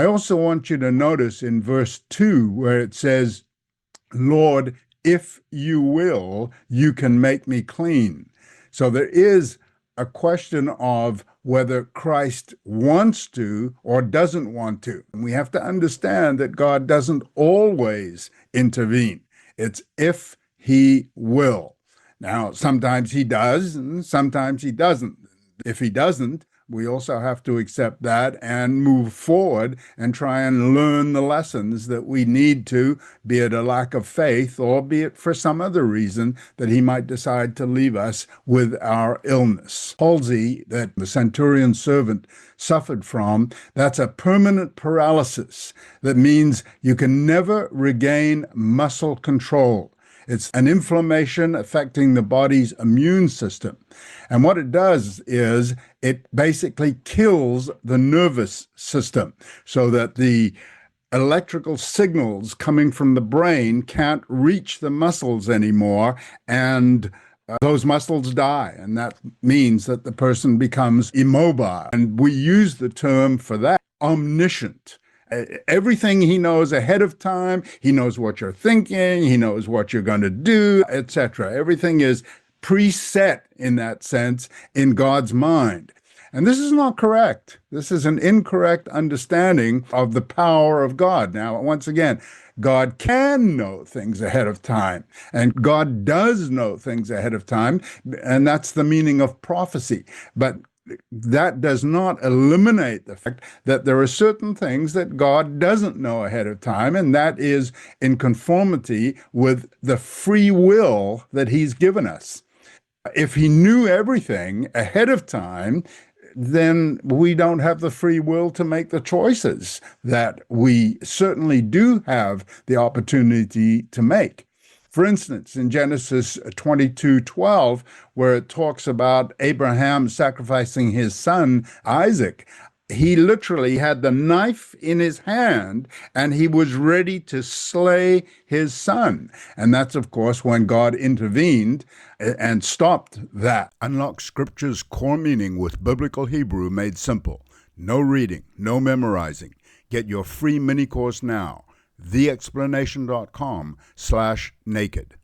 I also want you to notice in verse 2 where it says, Lord, if you will, you can make me clean. So there is a question of whether Christ wants to or doesn't want to. And we have to understand that God doesn't always intervene. It's if he will. Now, sometimes he does, and sometimes he doesn't. If he doesn't, we also have to accept that and move forward and try and learn the lessons that we need to, be it a lack of faith or be it for some other reason that he might decide to leave us with our illness. Palsy, that the centurion servant suffered from, that's a permanent paralysis. That means you can never regain muscle control. It's an inflammation affecting the body's immune system. And what it does is it basically kills the nervous system so that the electrical signals coming from the brain can't reach the muscles anymore, and those muscles die. And that means that the person becomes immobile. And we use the term for that, omniscient. Everything he knows ahead of time. He knows what you're thinking. He knows what you're going to do, etc. Everything is preset in that sense in God's mind. And this is not correct. This is an incorrect understanding of the power of God. Now, once again, God can know things ahead of time, and God does know things ahead of time, and that's the meaning of prophecy. But that does not eliminate the fact that there are certain things that God doesn't know ahead of time, and that is in conformity with the free will that he's given us. If he knew everything ahead of time, then we don't have the free will to make the choices that we certainly do have the opportunity to make. For instance, in Genesis 22:12, where it talks about Abraham sacrificing his son Isaac, he literally had the knife in his hand and he was ready to slay his son. And that's, of course, when God intervened and stopped that. Unlock Scripture's core meaning with Biblical Hebrew made simple. No reading, no memorizing. Get your free mini course now. theexplanation.com/naked.